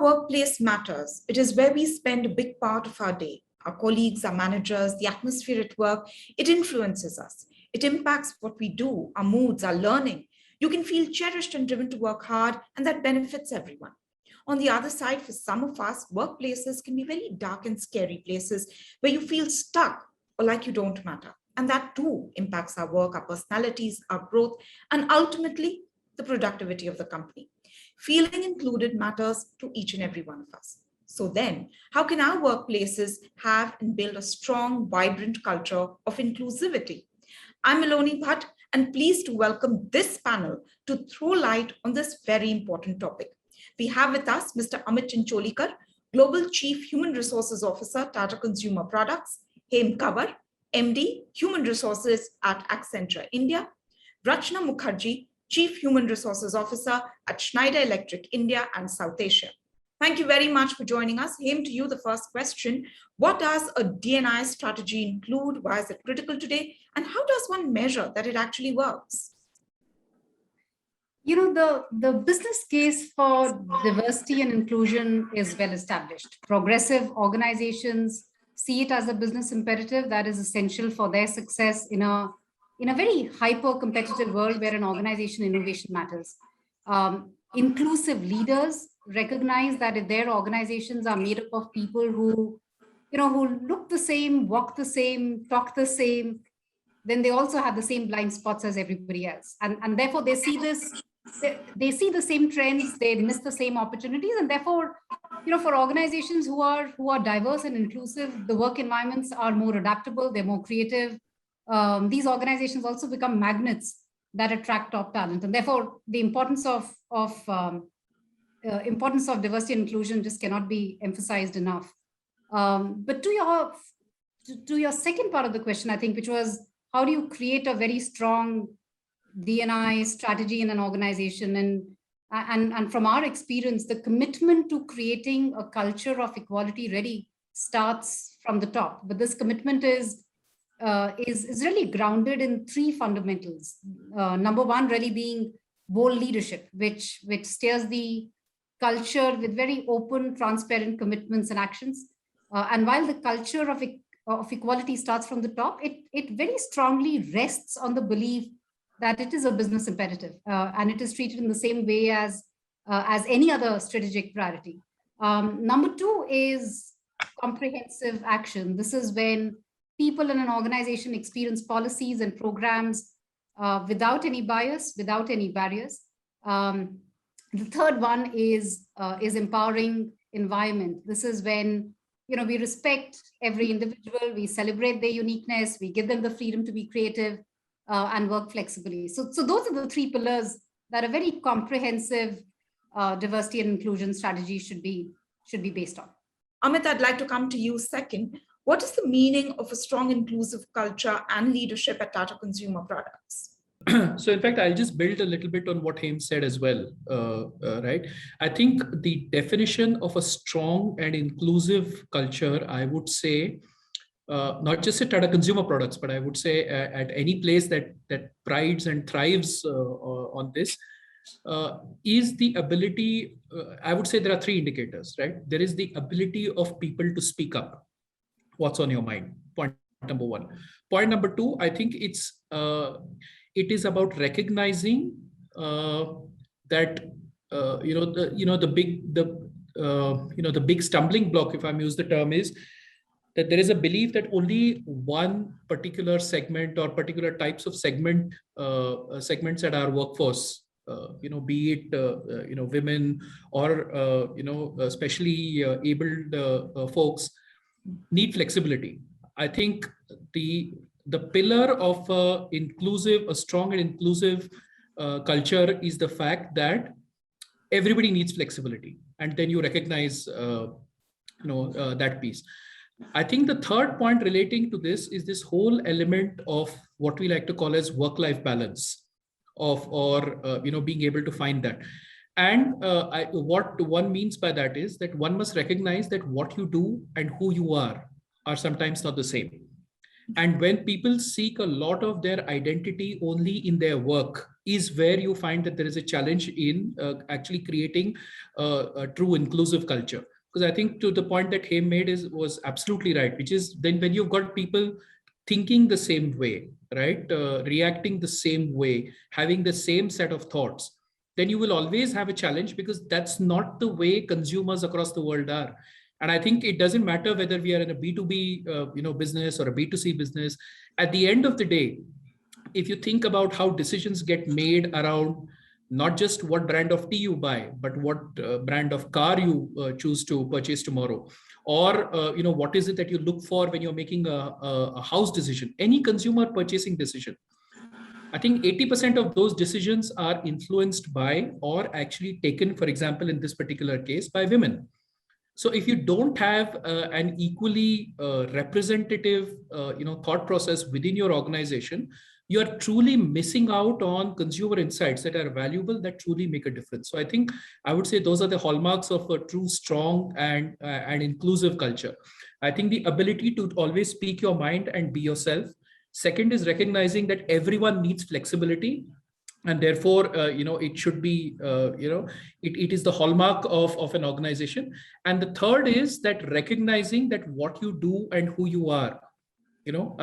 Our workplace matters. It is where we spend a big part of our day. Our colleagues, our managers, the atmosphere at work, it influences us. It impacts what we do, our moods, our learning. You can feel cherished and driven to work hard, and that benefits everyone. On the other side, for some of us, workplaces can be very dark and scary places where you feel stuck or like you don't matter. And that too impacts our work, our personalities, our growth, and ultimately the productivity of the company. Feeling included matters to each and every one of us. So then, how can our workplaces have and build a strong, vibrant culture of inclusivity? I'm Maloni Bhatt and pleased to welcome this panel to throw light on this very important topic. We have with us Mr. Amit Chincholikar, Global Chief Human Resources Officer, Tata Consumer Products, Hem Kanwar, MD, Human Resources at Accenture India, Rachna Mukherjee, Chief Human Resources Officer at Schneider Electric India and South Asia. Thank you very much for joining us. Hem, to you, the first question. What does a D&I strategy include? Why is it critical today? And how does one measure that it actually works? You know, the business case for diversity and inclusion is well established. Progressive organizations see it as a business imperative that is essential for their success in a very hyper-competitive world where an organization innovation matters. Inclusive leaders recognize that if their organizations are made up of people who look the same, walk the same, talk the same, then they also have the same blind spots as everybody else. And therefore they see the same trends, they miss the same opportunities. And therefore, for organizations who are diverse and inclusive, the work environments are more adaptable, they're more creative. These organizations also become magnets that attract top talent. And therefore, the importance of diversity and inclusion just cannot be emphasized enough. But to your second part of the question, I think, which was, how do you create a very strong D&I strategy in an organization? And from our experience, the commitment to creating a culture of equality really starts from the top. But this commitment is really grounded in three fundamentals. Number one, really being bold leadership, which steers the culture with very open, transparent commitments and actions. And while the culture of equality starts from the top, it very strongly rests on the belief that it is a business imperative and it is treated in the same way as any other strategic priority. Number two is comprehensive action. This is when people in an organization experience policies and programs without any bias, without any barriers. The third one is empowering environment. This is when we respect every individual, we celebrate their uniqueness, we give them the freedom to be creative and work flexibly. So those are the three pillars that a very comprehensive diversity and inclusion strategy should be based on. Amit, I'd like to come to you second. What is the meaning of a strong inclusive culture and leadership at Tata Consumer Products? So in fact, I'll just build a little bit on what Hem said as well, right? I think the definition of a strong and inclusive culture, I would say, not just at Tata Consumer Products, but I would say at any place that prides and thrives on this, is the ability, I would say there are three indicators, right? There is the ability of people to speak up. What's on your mind? Point number one. Point number two, I think it is about recognizing that the big stumbling block, if I'm use the term, is that there is a belief that only one particular segment or particular types of segments at our workforce, be it women or especially abled folks, need flexibility. I think the pillar of a strong and inclusive culture is the fact that everybody needs flexibility, and then you recognize that piece. I think the third point relating to this is this whole element of what we like to call as work-life balance, being able to find that. And what one means by that is that one must recognize that what you do and who you are sometimes not the same. And when people seek a lot of their identity only in their work, is where you find that there is a challenge in actually creating a true inclusive culture. Because I think to the point that Haim made was absolutely right, which is then when you've got people thinking the same way, right, reacting the same way, having the same set of thoughts, then you will always have a challenge, because that's not the way consumers across the world are. And I think it doesn't matter whether we are in a B2B business or a B2C business. At the end of the day, if you think about how decisions get made around not just what brand of tea you buy, but what brand of car you choose to purchase tomorrow, or what is it that you look for when you're making a house decision, any consumer purchasing decision, I think 80% of those decisions are influenced by or actually taken, for example, in this particular case, by women. So if you don't have an equally representative, thought process within your organization, you are truly missing out on consumer insights that are valuable, that truly make a difference. So I think I would say those are the hallmarks of a true, strong, and inclusive culture. I think the ability to always speak your mind and be yourself. Second is recognizing that everyone needs flexibility, and therefore it should be it is the hallmark of an organization. And the third is that recognizing that what you do and who you are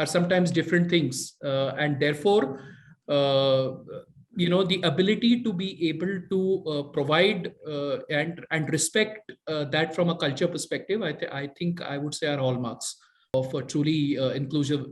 sometimes different things, and therefore the ability to be able to provide and respect that from a culture perspective, I think I would say are hallmarks of a truly inclusive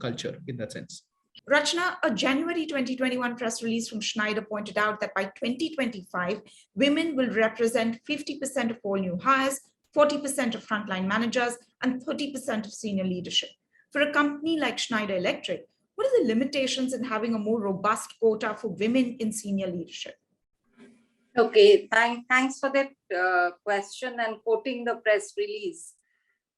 culture in that sense. Rachna, a January 2021 press release from Schneider pointed out that by 2025, women will represent 50% of all new hires, 40% of frontline managers, and 30% of senior leadership. For a company like Schneider Electric, what are the limitations in having a more robust quota for women in senior leadership? Okay, thanks for that question and quoting the press release.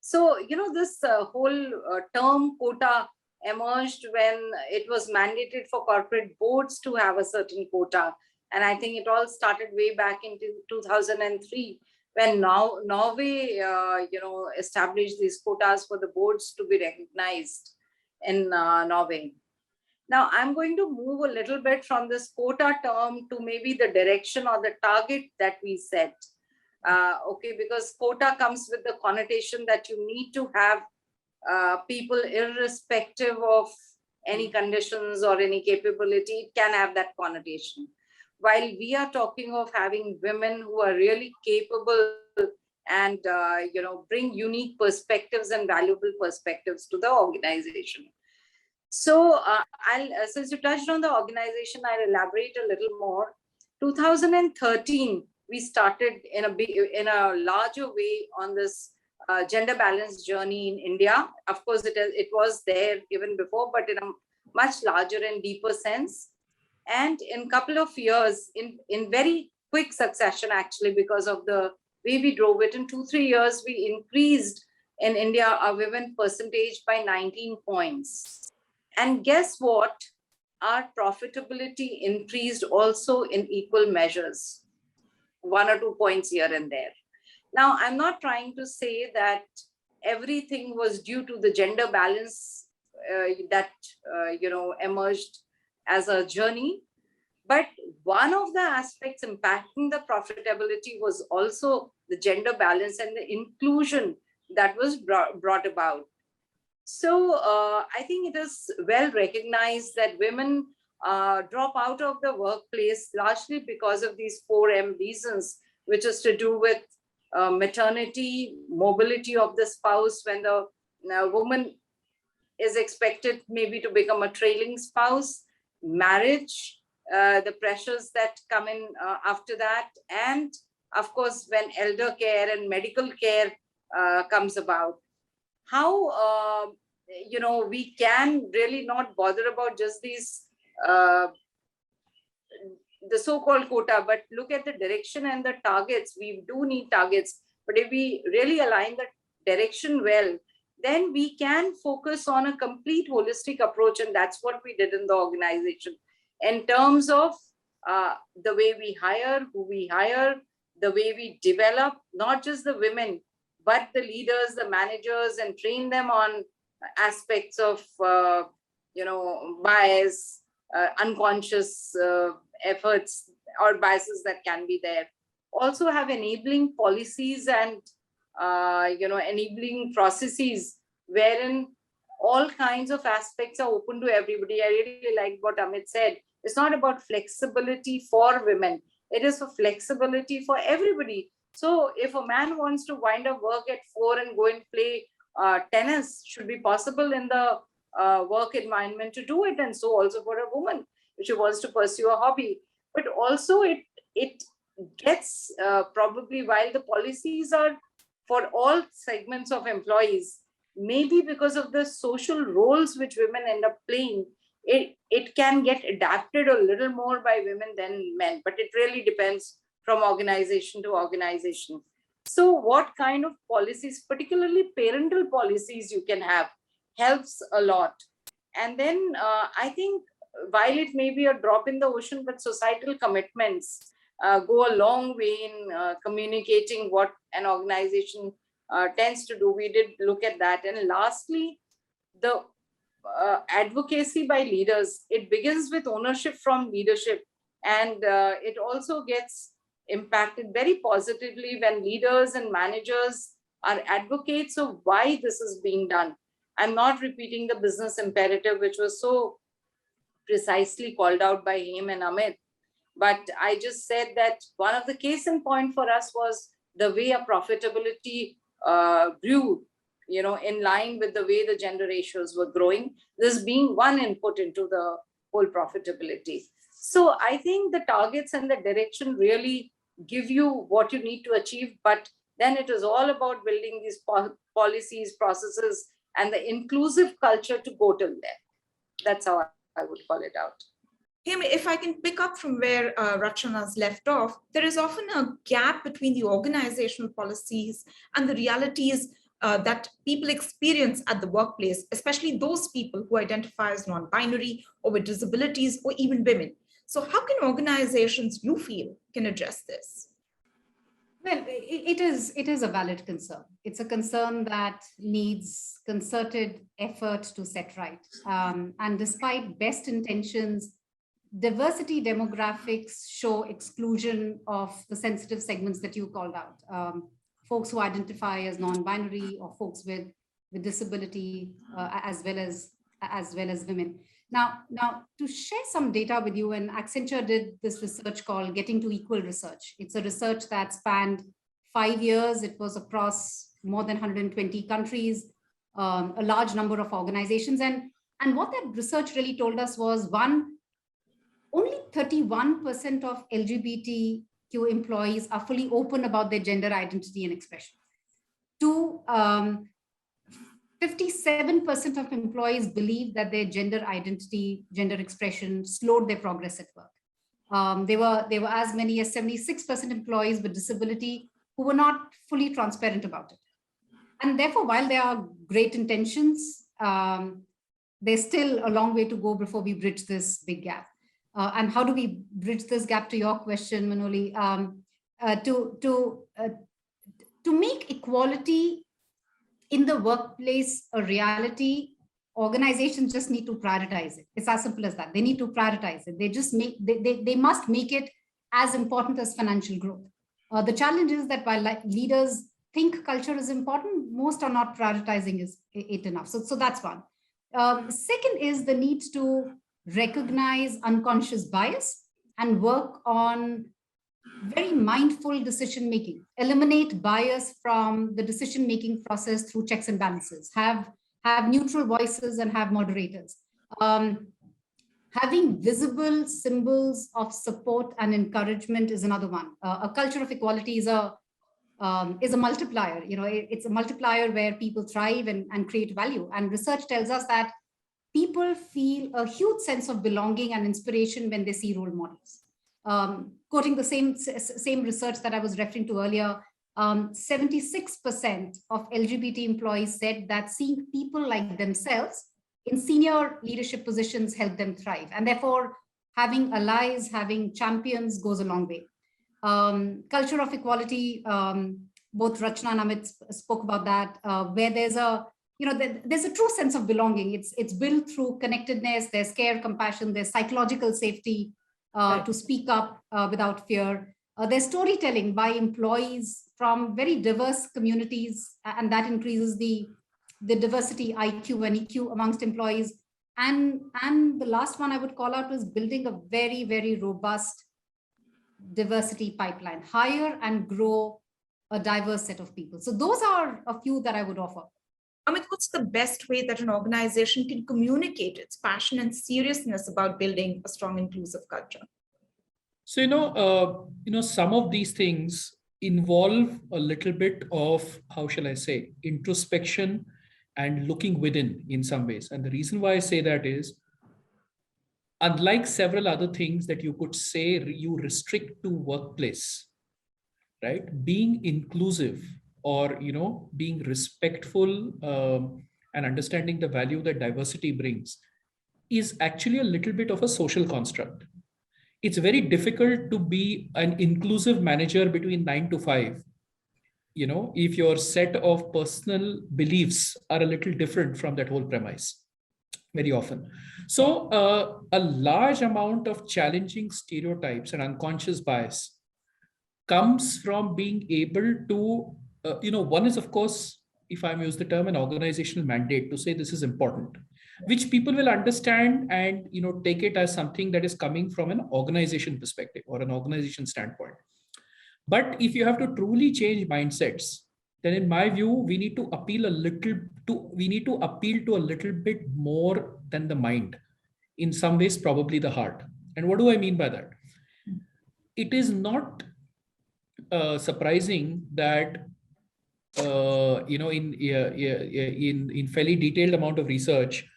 So, this whole term quota emerged when it was mandated for corporate boards to have a certain quota. And I think it all started way back in 2003 when Norway, established these quotas for the boards to be recognized in Norway. Now, I'm going to move a little bit from this quota term to maybe the direction or the target that we set. Because quota comes with the connotation that you need to have people irrespective of any conditions or any capability. It can have that connotation. While we are talking of having women who are really capable and bring unique perspectives and valuable perspectives to the organization. So since you touched on the organization, I'll elaborate a little more. 2013, we started in a larger way on this gender balance journey in India. Of course, it was there even before, but in a much larger and deeper sense. And in a couple of years, in very quick succession, actually, because of the way we drove it, in 2-3 years, we increased in India our women percentage by 19 points. And guess what? Our profitability increased also in equal measures, 1 or 2 points here and there. Now, I'm not trying to say that everything was due to the gender balance that emerged as a journey, but one of the aspects impacting the profitability was also the gender balance and the inclusion that was brought about. So I think it is well recognized that women drop out of the workplace largely because of these 4M reasons, which is to do with maternity, mobility of the spouse when the woman is expected maybe to become a trailing spouse, marriage, the pressures that come in after that, and of course when elder care and medical care comes about. How we can really not bother about just these the so-called quota, but look at the direction and the targets. We do need targets, but if we really align the direction well, then we can focus on a complete holistic approach. And that's what we did in the organization in terms of the way we hire, who we hire, the way we develop, not just the women, but the leaders, the managers, and train them on aspects of, bias, unconscious efforts or biases that can be there. Also have enabling policies and, enabling processes wherein all kinds of aspects are open to everybody. I really like what Amit said. It's not about flexibility for women. It is for flexibility for everybody. So if a man wants to wind up work at 4 and go and play tennis, should be possible in the work environment to do it. And so also for a woman, if she wants to pursue a hobby. But also it gets probably, while the policies are for all segments of employees, maybe because of the social roles which women end up playing, it can get adapted a little more by women than men, but it really depends from organization to organization. So what kind of policies, particularly parental policies, you can have helps a lot. And then I think while it may be a drop in the ocean, but societal commitments go a long way in communicating what an organization tends to do. We did look at that. And lastly, the advocacy by leaders. It begins with ownership from leadership, and it also gets impacted very positively when leaders and managers are advocates of why this is being done. I'm not repeating the business imperative, which was so precisely called out by him and Amit, but I just said that one of the case in point for us was the way our profitability grew, in line with the way the gender ratios were growing, this being one input into the whole profitability. So I think the targets and the direction really give you what you need to achieve, but then it is all about building these policies, processes, and the inclusive culture to go till there. That's how I would call it out. Hemi, if I can pick up from where Rachana's left off, there is often a gap between the organizational policies and the realities that people experience at the workplace, especially those people who identify as non-binary or with disabilities or even women. So how can organizations, you feel, can address this? Well, it is a valid concern. It's a concern that needs concerted effort to set right. And despite best intentions, diversity demographics show exclusion of the sensitive segments that you called out. Folks who identify as non-binary or folks with disability, as well as women. Now, to share some data with you, and Accenture did this research called Getting to Equal Research. It's a research that spanned 5 years. It was across more than 120 countries, a large number of organizations. And what that research really told us was, one, only 31% of LGBTQ employees are fully open about their gender identity and expression. Two, 57% of employees believe that their gender identity, gender expression slowed their progress at work. There were as many as 76% employees with disability who were not fully transparent about it. And therefore, while there are great intentions, there's still a long way to go before we bridge this big gap. And how do we bridge this gap, to your question, Manoli? To make equality in the workplace a reality, organizations just need to prioritize it. It's as simple as that. They need to prioritize it. They must make it as important as financial growth. The challenge is that while leaders think culture is important, most are not prioritizing it enough. So that's one. Second is the need to recognize unconscious bias and work on very mindful decision making. Eliminate bias from the decision making process through checks and balances. Have neutral voices and have moderators. Having visible symbols of support and encouragement is another one. A culture of equality is a multiplier. It's a multiplier where people thrive and create value. And research tells us that people feel a huge sense of belonging and inspiration when they see role models. Quoting the same research that I was referring to earlier, 76% of LGBT employees said that seeing people like themselves in senior leadership positions help them thrive. And therefore, having allies, having champions goes a long way. Culture of equality, both Rachna and Amit spoke about that, where there's a there's a true sense of belonging. It's built through connectedness. There's care, compassion, there's psychological safety to speak up without fear. There's storytelling by employees from very diverse communities, and that increases the diversity IQ and EQ amongst employees. And the last one I would call out is building a very, very robust diversity pipeline, hire and grow a diverse set of people. So those are a few that I would offer. Amit, what's the best way that an organization can communicate its passion and seriousness about building a strong, inclusive culture? So, some of these things involve a little bit of, how shall I say, introspection and looking within in some ways. And the reason why I say that is, unlike several other things that you could say you restrict to workplace, right? Being inclusive or, being respectful and understanding the value that diversity brings is actually a little bit of a social construct. It's very difficult to be an inclusive manager between 9 to 5. If your set of personal beliefs are a little different from that whole premise, very often. So a large amount of challenging stereotypes and unconscious bias comes from being able to, one is, of course, if I may use the term, an organizational mandate to say this is important, which people will understand and take it as something that is coming from an organization perspective or an organization standpoint. But if you have to truly change mindsets, then in my view, we need to appeal to a little bit more than the mind. In some ways, probably the heart. And what do I mean by that? It is not surprising that in fairly detailed amount of research,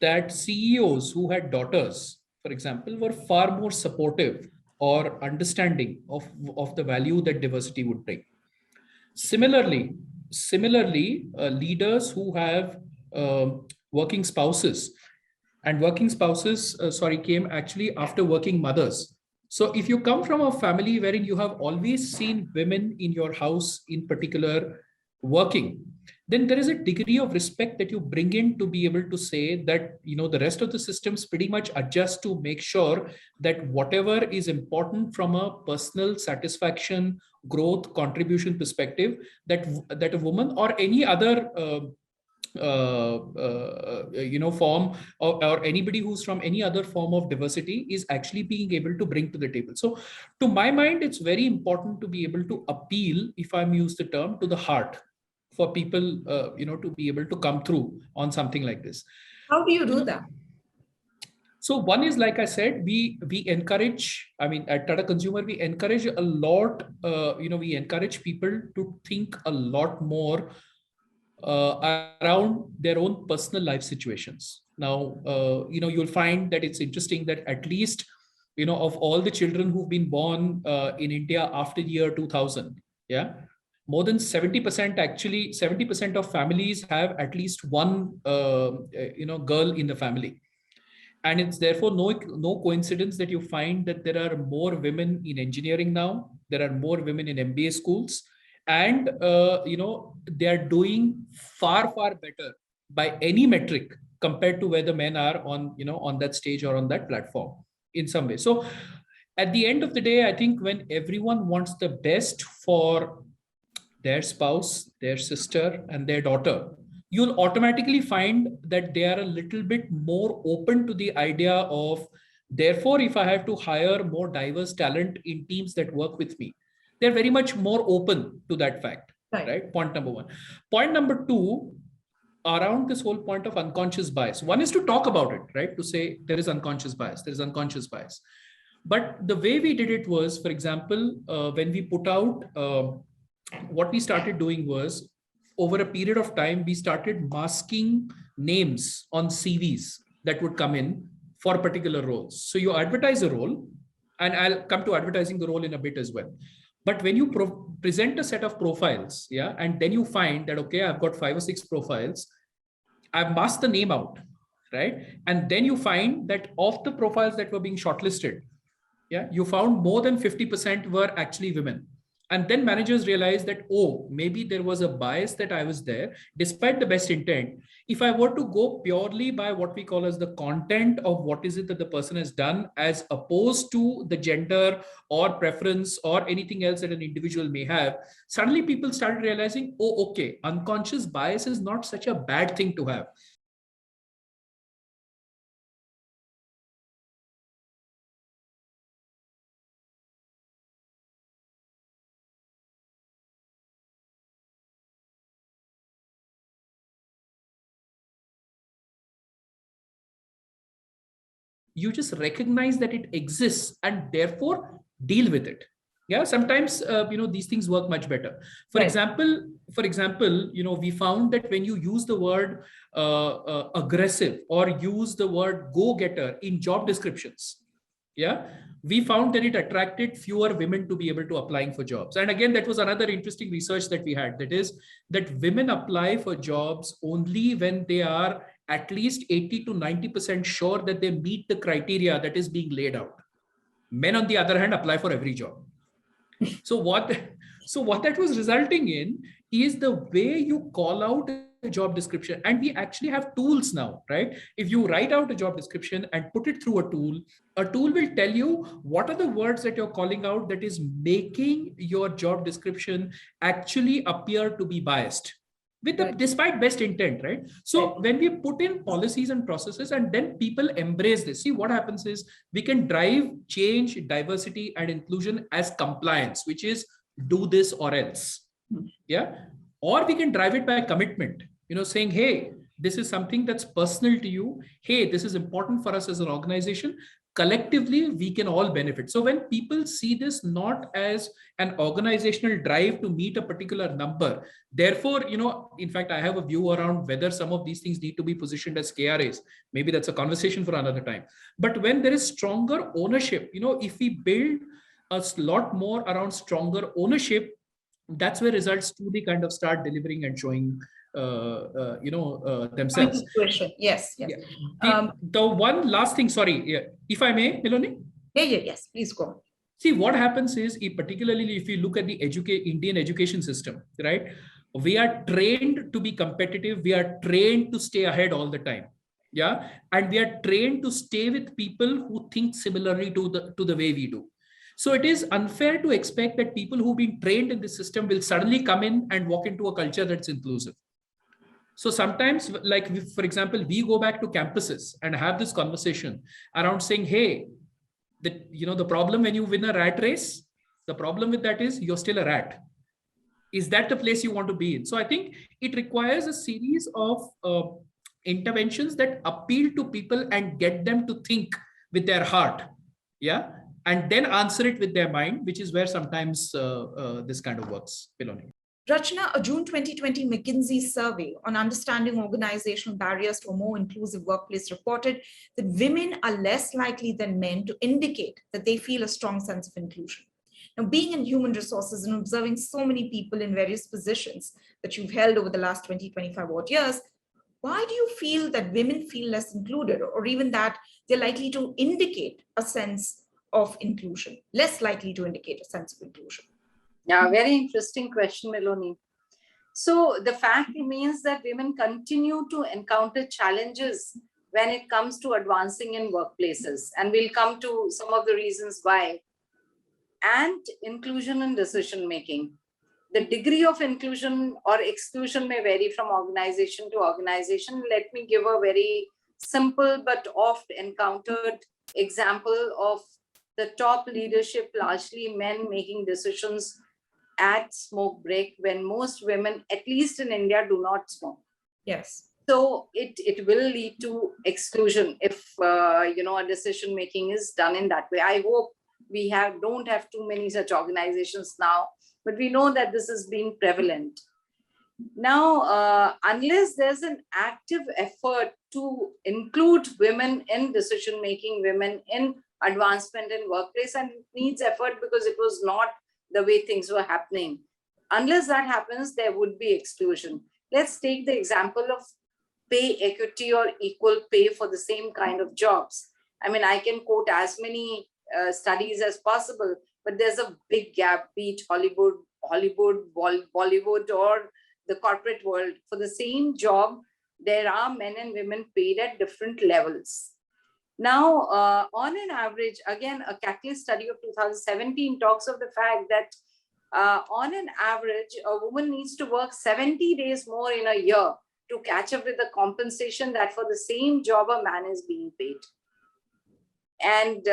that CEOs who had daughters, for example, were far more supportive or understanding of the value that diversity would bring. Similarly, leaders who have working spouses, and working spouses, came actually after working mothers. So if you come from a family wherein you have always seen women in your house in particular working, then there is a degree of respect that you bring in to be able to say that, the rest of the systems pretty much adjust to make sure that whatever is important from a personal satisfaction, growth, contribution perspective, that a woman or any other form or anybody who's from any other form of diversity is actually being able to bring to the table. So to my mind, it's very important to be able to appeal, if I'm use the term, to the heart for people, to be able to come through on something like this. How do you do that? So one is, like I said, we encourage, at Tata Consumer, we encourage a lot, we encourage people to think a lot more around their own personal life situations. Now, you'll find that it's interesting that at least, of all the children who've been born in India after the year 2000, more than 70% of families have at least one, girl in the family. And it's therefore no coincidence that you find that there are more women in engineering now. There are more women in MBA schools. And, they are doing far, far better by any metric compared to where the men are on, on that stage or on that platform in some way. So at the end of the day, I think when everyone wants the best for their spouse, their sister, and their daughter, you'll automatically find that they are a little bit more open to the idea of, therefore, if I have to hire more diverse talent in teams that work with me, they're very much more open to that fact, right? Point number one. Point number two, around this whole point of unconscious bias. One is to talk about it, right? To say there is unconscious bias, there is unconscious bias. But the way we did it was, for example, when we put out, what we started doing was, over a period of time, we started masking names on CVs that would come in for particular roles. So you advertise a role, and I'll come to advertising the role in a bit as well. But when you present a set of profiles, and then you find that, okay, I've got 5 or 6 profiles, I've masked the name out, right? And then you find that of the profiles that were being shortlisted, you found more than 50% were actually women. And then managers realize that, oh, maybe there was a bias that I was there, despite the best intent. If I were to go purely by what we call as the content of what is it that the person has done, as opposed to the gender or preference or anything else that an individual may have, suddenly people started realizing, oh, okay, unconscious bias is not such a bad thing to have. You just recognize that it exists and therefore deal with it. Yeah, sometimes these things work much better. For Right. example, we found that when you use the word aggressive or use the word go-getter in job descriptions, yeah, we found that it attracted fewer women to be able to applying for jobs. And again, that was another interesting research that we had, that is that women apply for jobs only when they are at least 80 to 90% sure that they meet the criteria that is being laid out. Men, on the other hand, apply for every job. So what that was resulting in is the way you call out a job description. And we actually have tools now, right? If you write out a job description and put it through a tool will tell you what are the words that you're calling out that is making your job description actually appear to be biased, with the, despite best intent, right? So when we put in policies and processes and then people embrace this, see what happens is we can drive change, diversity and inclusion as compliance, which is do this or else. Yeah. Or we can drive it by commitment, saying, hey, this is something that's personal to you. Hey, this is important for us as an organization. Collectively, we can all benefit. So when people see this not as an organizational drive to meet a particular number, therefore, in fact, I have a view around whether some of these things need to be positioned as KRAs. Maybe that's a conversation for another time. But when there is stronger ownership, if we build a lot more around stronger ownership, that's where results truly kind of start delivering and showing themselves. Yes. Yeah. The one last thing, sorry, if I may, Melanie. Yes, please go on. See, what happens is, particularly if you look at the Indian education system, right? We are trained to be competitive. We are trained to stay ahead all the time. Yeah. And we are trained to stay with people who think similarly to the way we do. So it is unfair to expect that people who've been trained in this system will suddenly come in and walk into a culture that's inclusive. So sometimes, like, for example, we go back to campuses and have this conversation around saying, hey, the problem when you win a rat race, the problem with that is you're still a rat. Is that the place you want to be in? So I think it requires a series of interventions that appeal to people and get them to think with their heart. Yeah. And then answer it with their mind, which is where sometimes this kind of works. Piloni. Rachna, a June 2020 McKinsey survey on understanding organizational barriers to a more inclusive workplace reported that women are less likely than men to indicate that they feel a strong sense of inclusion. Now, being in human resources and observing so many people in various positions that you've held over the last 20, 25 odd years, why do you feel that women feel less included, or even that they're likely to indicate a sense of inclusion, less likely to indicate a sense of inclusion? Yeah, very interesting question, Melanie. So the fact remains that women continue to encounter challenges when it comes to advancing in workplaces. And we'll come to some of the reasons why. And inclusion in decision making. The degree of inclusion or exclusion may vary from organization to organization. Let me give a very simple but oft encountered example of the top leadership, largely men, making decisions at smoke break when most women, at least in India, do not smoke. Yes. So it will lead to exclusion if a decision making is done in that way. I hope we don't have too many such organizations now, but we know that this has been prevalent. Now, unless there's an active effort to include women in decision making, women in advancement in workplace, and it needs effort because it was not the way things were happening. Unless that happens, there would be exclusion. Let's take the example of pay equity or equal pay for the same kind of jobs. I mean, I can quote as many studies as possible, but there's a big gap, be it Hollywood, Bollywood, or the corporate world. For the same job, there are men and women paid at different levels. Now, on an average, again, a Catalyst study of 2017 talks of the fact that on an average, a woman needs to work 70 days more in a year to catch up with the compensation that for the same job a man is being paid. And,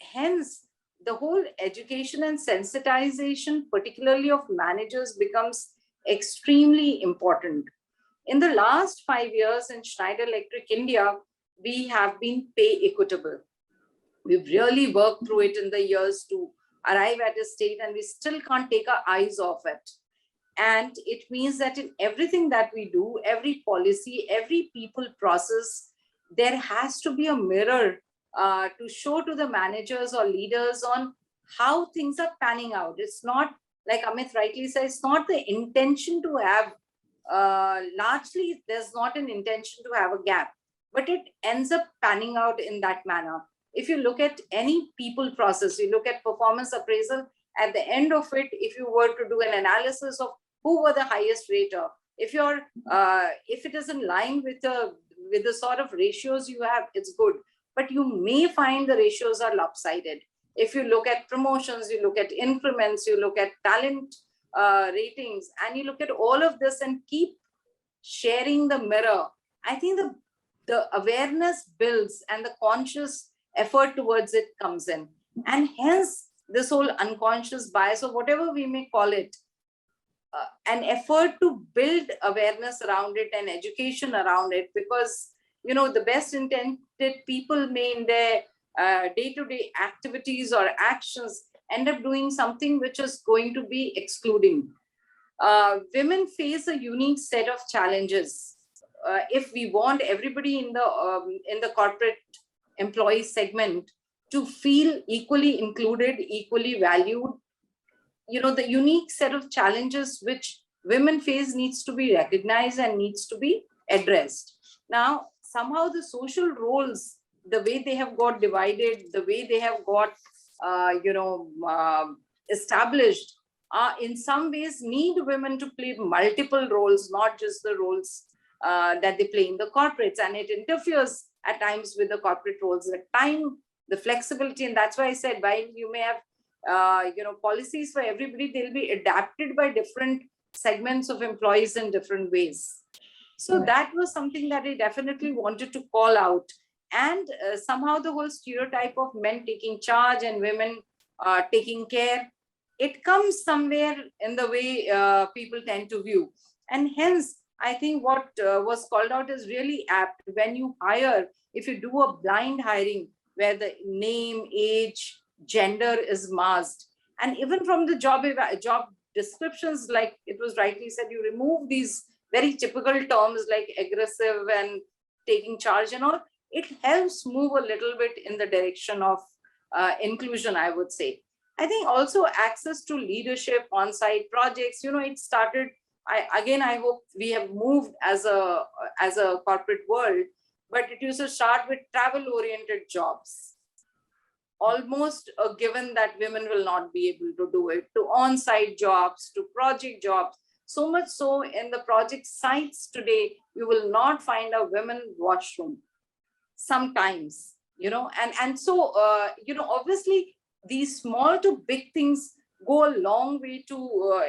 hence the whole education and sensitization, particularly of managers, becomes extremely important. In the last 5 years in Schneider Electric India, we have been pay equitable. We've really worked through it in the years to arrive at a state, and we still can't take our eyes off it. And it means that in everything that we do, every policy, every people process, there has to be a mirror to show to the managers or leaders on how things are panning out. It's not, like Amit rightly says, it's not the intention to have, largely there's not an intention to have a gap, but it ends up panning out in that manner. If you look at any people process, you look at performance appraisal, at the end of it, if you were to do an analysis of who were the highest rater, if it is in line with the sort of ratios you have, it's good. But you may find the ratios are lopsided. If you look at promotions, you look at increments, you look at talent ratings, and you look at all of this and keep sharing the mirror, I think the awareness builds and the conscious effort towards it comes in. And hence, this whole unconscious bias, or whatever we may call it, an effort to build awareness around it and education around it, because the best intended people may in their day-to-day activities or actions end up doing something which is going to be excluding. Women face a unique set of challenges. If we want everybody in the corporate employee segment to feel equally included, equally valued, the unique set of challenges which women face needs to be recognized and needs to be addressed. Now, somehow the social roles, the way they have got divided, the way they have got, established, in some ways need women to play multiple roles, not just the roles that they play in the corporates. And it interferes at times with the corporate roles, the time, the flexibility. And that's why I said, while you may have policies for everybody, they'll be adapted by different segments of employees in different ways. So that was something that I definitely wanted to call out. And somehow the whole stereotype of men taking charge and women taking care, it comes somewhere in the way people tend to view. And hence, I think what was called out is really apt. When you hire, if you do a blind hiring where the name, age, gender is masked, and even from the job descriptions, like it was rightly said, you remove these very typical terms like aggressive and taking charge and all, it helps move a little bit in the direction of inclusion, I would say. I think also access to leadership, on-site projects, it started, I hope we have moved as a corporate world, but it used to start with travel-oriented jobs. Almost a given that women will not be able to do it, to on-site jobs, to project jobs. So much so in the project sites today, you will not find a women washroom sometimes, and so, obviously these small to big things go a long way to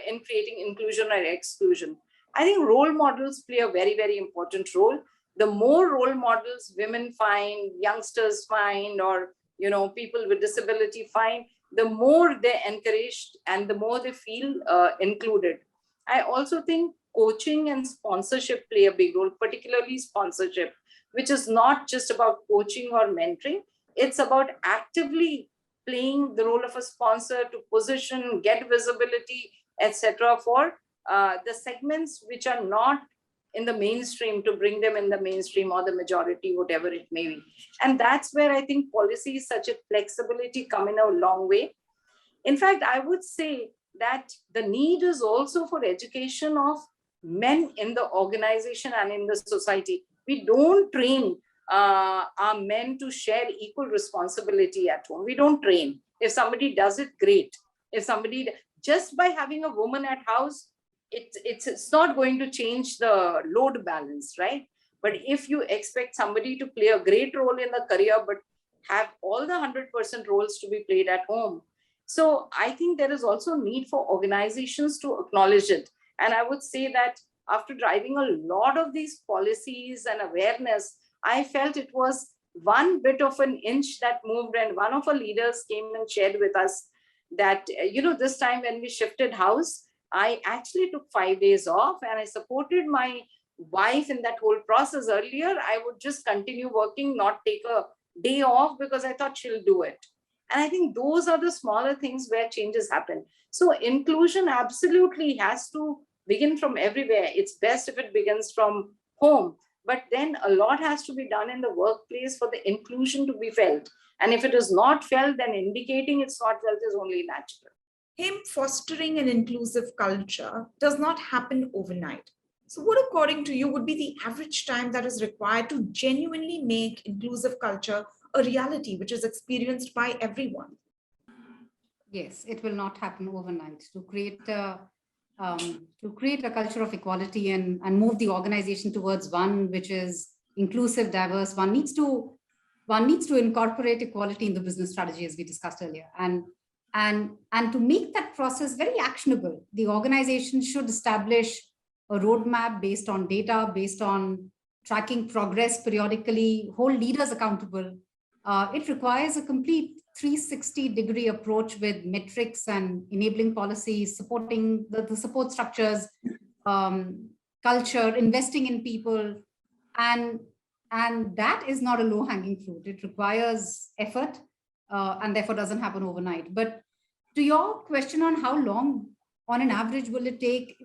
in creating inclusion or exclusion. I think role models play a very, very important role. The more role models women find, youngsters find, or people with disability find, the more they're encouraged and the more they feel included. I also think coaching and sponsorship play a big role, particularly sponsorship, which is not just about coaching or mentoring. It's about actively playing the role of a sponsor to position, get visibility, etc., for the segments which are not in the mainstream, to bring them in the mainstream or the majority, whatever it may be. And that's where I think policies such as flexibility come in a long way. In fact, I would say that the need is also for education of men in the organization and in the society. We don't train our men to share equal responsibility at home. We don't train. If somebody does it, great. If somebody, just by having a woman at house, it's not going to change the load balance, right? But if you expect somebody to play a great role in the career, but have all the 100% roles to be played at home. So I think there is also need for organizations to acknowledge it. And I would say that after driving a lot of these policies and awareness, I felt it was one bit of an inch that moved, and one of our leaders came and shared with us that, this time when we shifted house, I actually took 5 days off and I supported my wife in that whole process. Earlier, I would just continue working, not take a day off because I thought she'll do it. And I think those are the smaller things where changes happen. So inclusion absolutely has to begin from everywhere. It's best if it begins from home, but then a lot has to be done in the workplace for the inclusion to be felt. And if it is not felt, then indicating it's not felt is only natural. Fostering an inclusive culture does not happen overnight. So what, according to you, would be the average time that is required to genuinely make inclusive culture a reality which is experienced by everyone? Yes, it will not happen overnight. To create a culture of equality and move the organization towards one which is inclusive, diverse, one needs to incorporate equality in the business strategy, as we discussed earlier. And to make that process very actionable, the organization should establish a roadmap based on data, based on tracking progress periodically, hold leaders accountable. It requires a complete 360-degree approach with metrics and enabling policies, supporting the support structures, culture, investing in people. And that is not a low-hanging fruit. It requires effort and therefore doesn't happen overnight. But to your question on how long on an average will it take,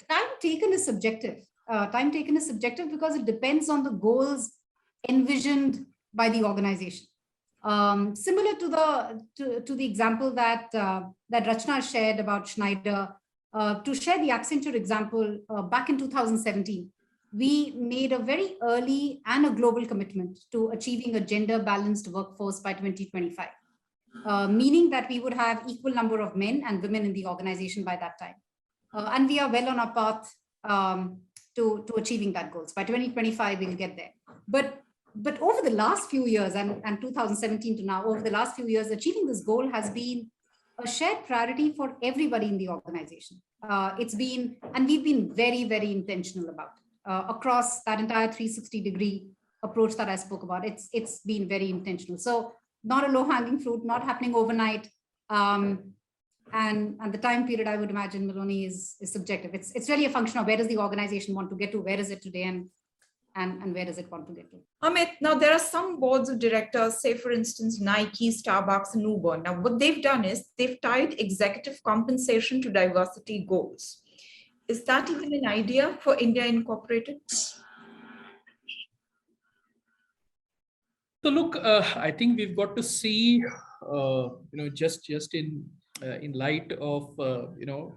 time taken is subjective. Time taken is subjective because it depends on the goals envisioned by the organization. Similar to the example that Rachna shared about Schneider, to share the Accenture example, back in 2017, we made a very early and a global commitment to achieving a gender-balanced workforce by 2025, meaning that we would have equal number of men and women in the organization by that time. And we are well on our path to achieving that goal. So by 2025, we'll get there. But over the last few years, and 2017 to now, over the last few years, achieving this goal has been a shared priority for everybody in the organization. It's been, and we've been very, very intentional about it. Across that entire 360-degree approach that I spoke about, it's been very intentional. So not a low-hanging fruit, not happening overnight. And the time period, I would imagine, Maloney, is subjective. It's really a function of where does the organization want to get to, where is it today, and where does it want to get to? Amit, now there are some boards of directors, say for instance, Nike, Starbucks, and Uber. Now what they've done is they've tied executive compensation to diversity goals. Is that even an idea for India Incorporated? So look, I think we've got to see, just in light of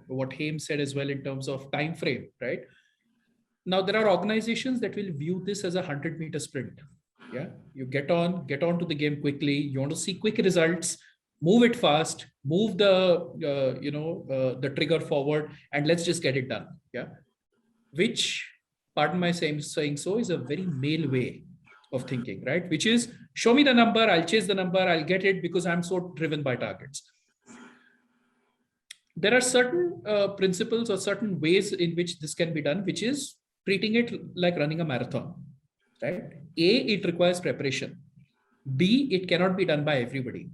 what Haim said as well in terms of time frame, right? Now there are organizations that will view this as a 100-meter sprint. Yeah, you get on to the game quickly. You want to see quick results. Move it fast, move the trigger forward, and let's just get it done. Yeah, which, pardon my saying so, is a very male way of thinking, right? Which is, show me the number, I'll chase the number, I'll get it because I'm so driven by targets. There are certain principles or certain ways in which this can be done, which is treating it like running a marathon, right? A, it requires preparation. B, it cannot be done by everybody.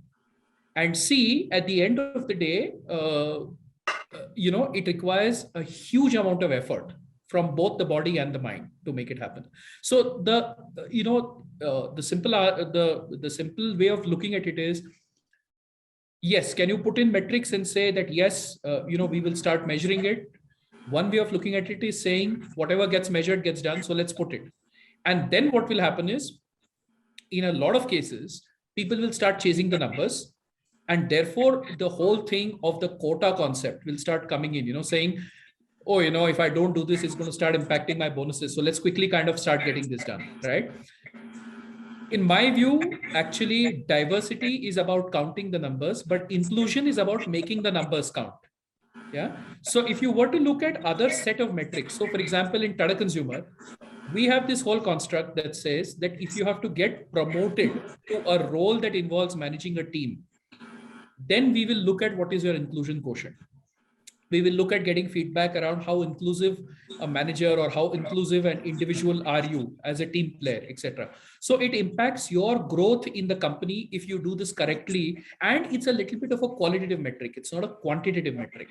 And C, at the end of the day, it requires a huge amount of effort from both the body and the mind to make it happen. So the simple way of looking at it is, yes, can you put in metrics and say that, yes, we will start measuring it? One way of looking at it is saying whatever gets measured gets done. So let's put it. And then what will happen is, in a lot of cases, people will start chasing the numbers. And therefore, the whole thing of the quota concept will start coming in, saying, oh, if I don't do this, it's going to start impacting my bonuses. So let's quickly kind of start getting this done, right? In my view, actually, diversity is about counting the numbers, but inclusion is about making the numbers count. Yeah. So if you were to look at other set of metrics, so for example, in Tata Consumer, we have this whole construct that says that if you have to get promoted to a role that involves managing a team, then we will look at what is your inclusion quotient. We will look at getting feedback around how inclusive a manager or how inclusive an individual are you as a team player, etc. So it impacts your growth in the company if you do this correctly. And it's a little bit of a qualitative metric. It's not a quantitative metric.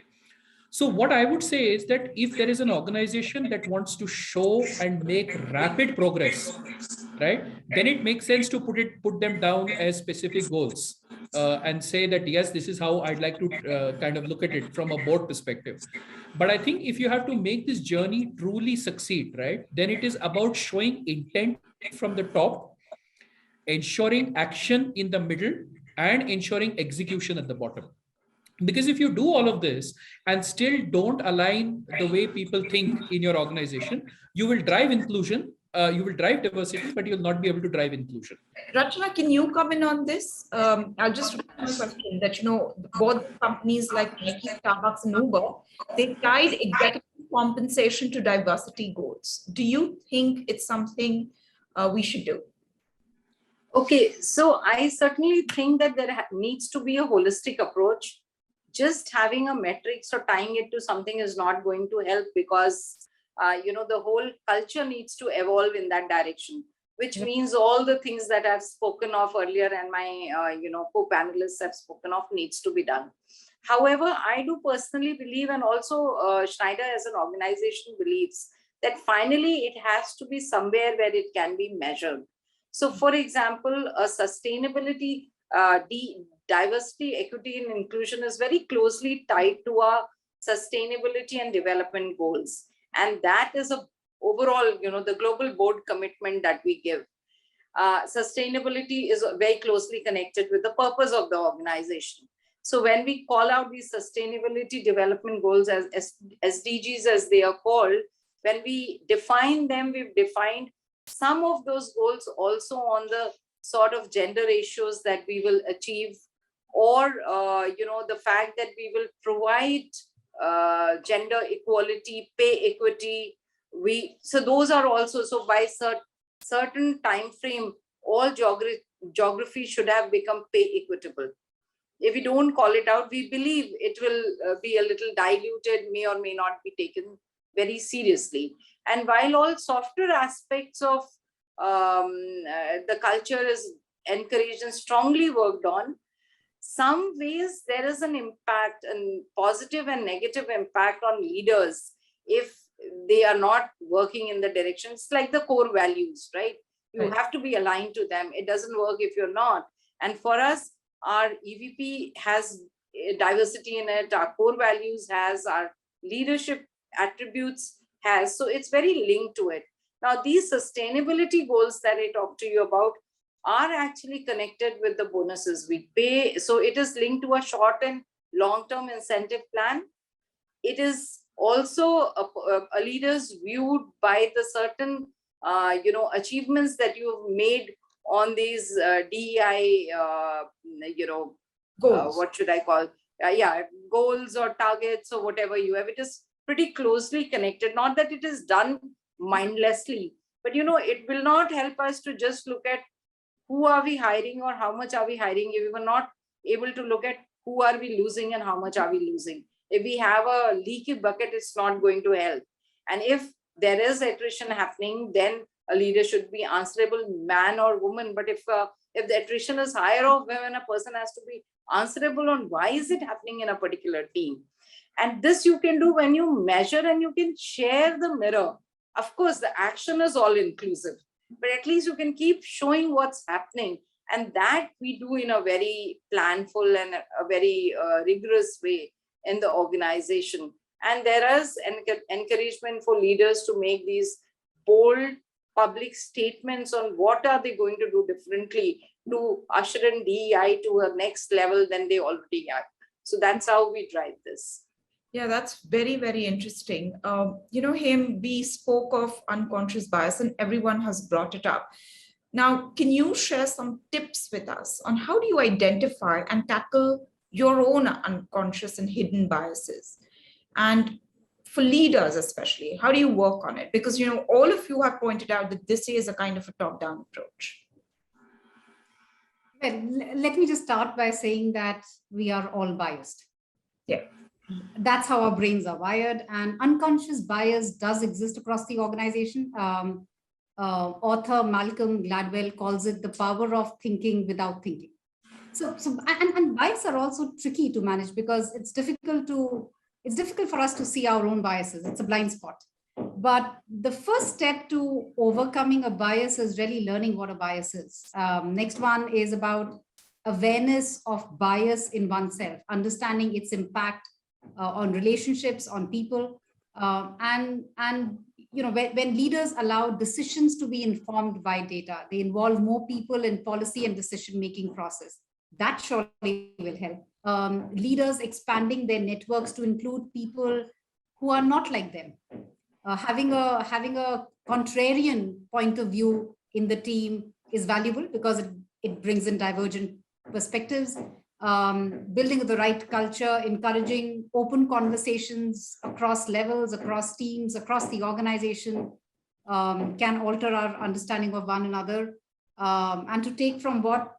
So what I would say is that if there is an organization that wants to show and make rapid progress, right, then it makes sense to put them down as specific goals, and say that yes, this is how I'd like to kind of look at it from a board perspective. But I think if you have to make this journey truly succeed, right, then it is about showing intent from the top, ensuring action in the middle, and ensuring execution at the bottom. Because if you do all of this and still don't align the way people think in your organization, you will drive inclusion, you will drive diversity, but you'll not be able to drive inclusion. Rachana, can you come in on this? I'll just repeat my question that, both companies like Nike, Starbucks, and Uber, they tied executive compensation to diversity goals. Do you think it's something we should do? Okay, so I certainly think that there needs to be a holistic approach. Just having a metrics or tying it to something is not going to help, because the whole culture needs to evolve in that direction, which means all the things that I've spoken of earlier and my co-panelists have spoken of needs to be done. However, I do personally believe, and also Schneider as an organization believes, that finally it has to be somewhere where it can be measured. So for example, a sustainability, diversity, equity, and inclusion is very closely tied to our sustainability and development goals. And that is a overall, the global board commitment that we give. Sustainability is very closely connected with the purpose of the organization. So when we call out these sustainability development goals as SDGs, as they are called, when we define them, we've defined some of those goals also on the sort of gender ratios that we will achieve, or the fact that we will provide gender equality, pay equity. So those are also, so by certain time frame, all geography should have become pay equitable. If we don't call it out, we believe it will be a little diluted, may or may not be taken very seriously. And while all softer aspects of the culture is encouraged and strongly worked on, some ways there is an impact, and positive and negative impact on leaders if they are not working in the direction. It's like the core values, right? You have to be aligned to them. It doesn't work if you're not. And for us, our EVP has diversity in it, our core values has, our leadership attributes has. So it's very linked to it. Now, these sustainability goals that I talked to you about are actually connected with the bonuses we pay. So it is linked to a short and long-term incentive plan. It is also a leader's viewed by the certain, achievements that you've made on these DEI, Goals. what should I call? Goals or targets or whatever you have. It is pretty closely connected. Not that it is done mindlessly, but it will not help us to just look at who are we hiring or how much are we hiring if we were not able to look at who are we losing and how much are we losing. If we have a leaky bucket, it's not going to help. And if there is attrition happening, then a leader should be answerable, man or woman. But if the attrition is higher of women, a person has to be answerable on why is it happening in a particular team. And this you can do when you measure and you can share the mirror. Of course, the action is all inclusive, but at least you can keep showing what's happening. And that we do in a very planful and a very rigorous way in the organization. And there is an encouragement for leaders to make these bold public statements on what are they going to do differently to usher in DEI to a next level than they already are. So that's how we drive this. Yeah, that's very, very interesting. We spoke of unconscious bias and everyone has brought it up. Now, can you share some tips with us on how do you identify and tackle your own unconscious and hidden biases? And for leaders especially, how do you work on it? Because, all of you have pointed out that this is a kind of a top-down approach. Well, let me just start by saying that we are all biased. Yeah. That's how our brains are wired, and unconscious bias does exist across the organization. Author Malcolm Gladwell calls it the power of thinking without thinking. And bias are also tricky to manage because it's difficult for us to see our own biases. It's a blind spot. But the first step to overcoming a bias is really learning what a bias is. Next one is about awareness of bias in oneself, understanding its impact on relationships, on people, and when leaders allow decisions to be informed by data, they involve more people in policy and decision-making process. That surely will help. Leaders expanding their networks to include people who are not like them. Having a contrarian point of view in the team is valuable because it brings in divergent perspectives. Building the right culture, encouraging open conversations across levels, across teams, across the organization can alter our understanding of one another. And to take from what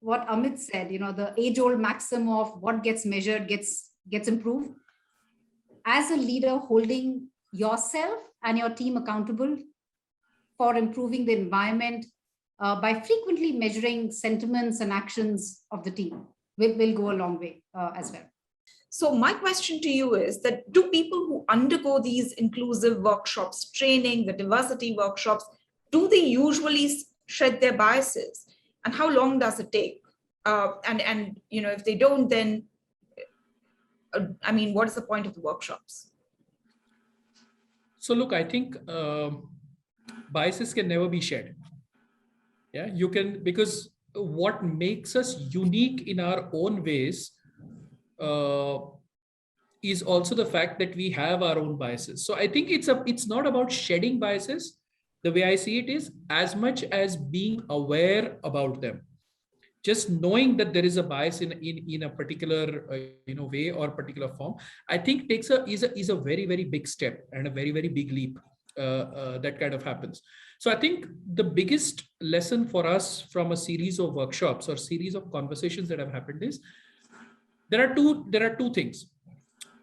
Amit said, the age-old maxim of what gets measured gets improved. As a leader, holding yourself and your team accountable for improving the environment by frequently measuring sentiments and actions of the team will go a long way as well. So my question to you is that do people who undergo these inclusive workshops, training, the diversity workshops, do they usually shed their biases? And how long does it take? And if they don't, then, what is the point of the workshops? So look, I think biases can never be shed. Yeah, you can, because what makes us unique in our own ways is also the fact that we have our own biases. So I think it's not about shedding biases. The way I see it is as much as being aware about them. Just knowing that there is a bias in a particular way or particular form, I think is a very, very big step and a very, very big leap that kind of happens. So I think the biggest lesson for us from a series of workshops or series of conversations that have happened is there are two things.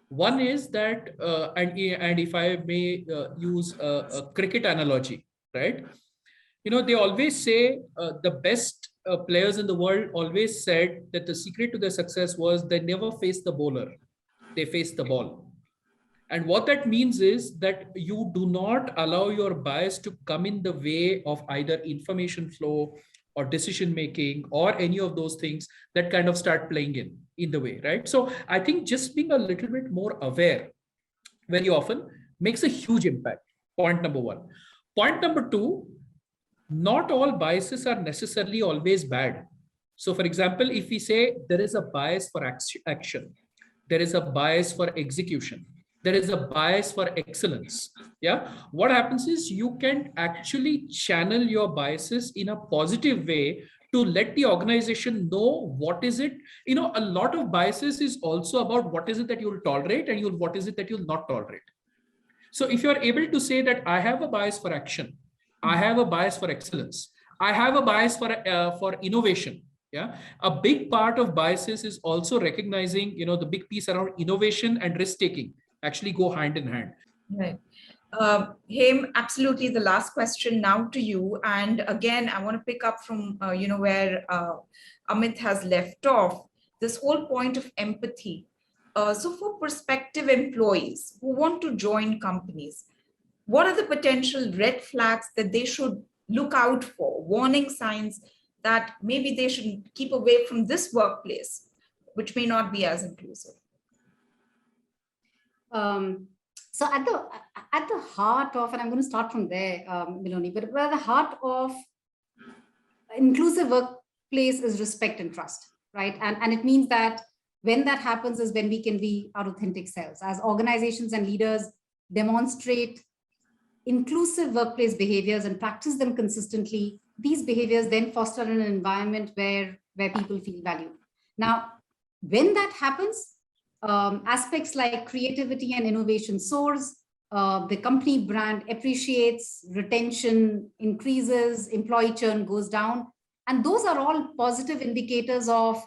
One is that and if I may use a cricket analogy, right? They always say the best players in the world always said that the secret to their success was they never faced the bowler, they faced the ball. And what that means is that you do not allow your bias to come in the way of either information flow or decision making or any of those things that kind of start playing in the way, right? So I think just being a little bit more aware very often makes a huge impact. Point number one. Point number two, not all biases are necessarily always bad. So for example, if we say there is a bias for action, there is a bias for execution, there is a bias for excellence. Yeah. What happens is you can actually channel your biases in a positive way to let the organization know what is it. A lot of biases is also about what is it that you'll tolerate and what is it that you'll not tolerate. So if you're able to say that I have a bias for action, I have a bias for excellence, I have a bias for innovation. Yeah, a big part of biases is also recognizing, the big piece around innovation and risk taking actually go hand in hand. Right. Hem, absolutely. The last question now to you. And again, I want to pick up from, where Amit has left off, this whole point of empathy. So for prospective employees who want to join companies, what are the potential red flags that they should look out for, warning signs that maybe they should keep away from this workplace, which may not be as inclusive? So at the heart of, and I'm going to start from there, Miloni, but at the heart of inclusive workplace is respect and trust, right? And it means that when that happens is when we can be our authentic selves. As organizations and leaders demonstrate inclusive workplace behaviors and practice them consistently, these behaviors then foster an environment where people feel valued. Now, when that happens, aspects like creativity and innovation soars, the company brand appreciates, retention increases, employee churn goes down. And those are all positive indicators of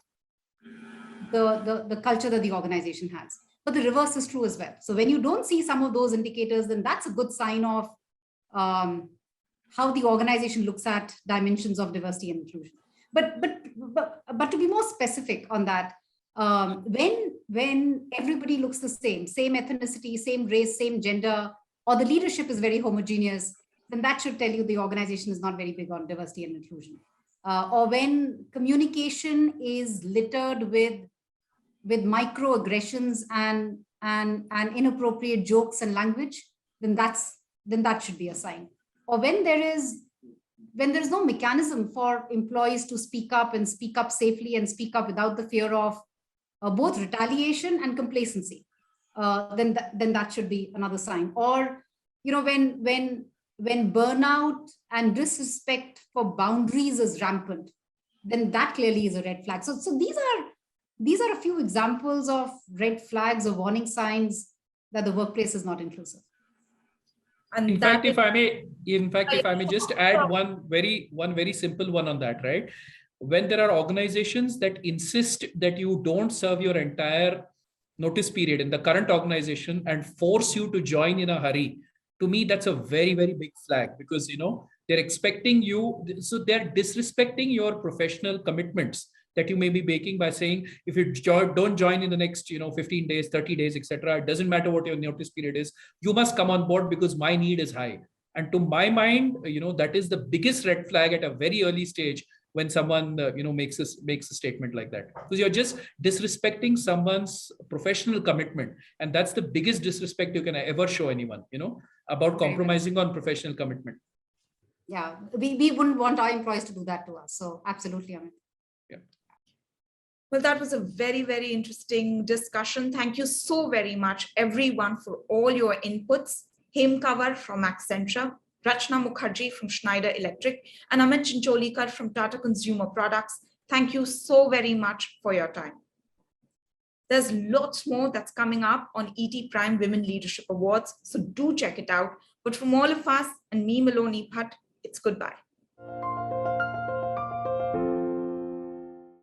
the culture that the organization has. But the reverse is true as well. So when you don't see some of those indicators, then that's a good sign of how the organization looks at dimensions of diversity and inclusion. But to be more specific on that, when everybody looks the same ethnicity, same race, same gender, or the leadership is very homogeneous, then that should tell you the organization is not very big on diversity and inclusion. Or when communication is littered with microaggressions and inappropriate jokes and language, then that should be a sign. Or when there is no mechanism for employees to speak up safely and speak up without the fear of both retaliation and complacency, then that should be another sign. Or when burnout and disrespect for boundaries is rampant, then that clearly is a red flag. So these are a few examples of red flags or warning signs that the workplace is not inclusive. And in fact, if I may just add one very simple one on that, right? When there are organizations that insist that you don't serve your entire notice period in the current organization and force you to join in a hurry, to me, that's a very, very big flag, because, they're expecting you. So they're disrespecting your professional commitments that you may be making by saying, if you don't join in the next 15 days, 30 days, etc., it doesn't matter what your notice period is, you must come on board because my need is high. And to my mind, that is the biggest red flag at a very early stage when someone makes a statement like that, because you're just disrespecting someone's professional commitment. And that's the biggest disrespect you can ever show anyone, about compromising on professional commitment. Yeah, we wouldn't want our employees to do that to us. So absolutely, Amit. Yeah. Well, that was a very, very interesting discussion. Thank you so very much, everyone, for all your inputs. Hem Kanwar from Accenture, Rachna Mukherjee from Schneider Electric, and Amit Chincholikar from Tata Consumer Products. Thank you so very much for your time. There's lots more that's coming up on ETPrime Women Leadership Awards, so do check it out. But from all of us and me, Maloney Bhatt, it's goodbye.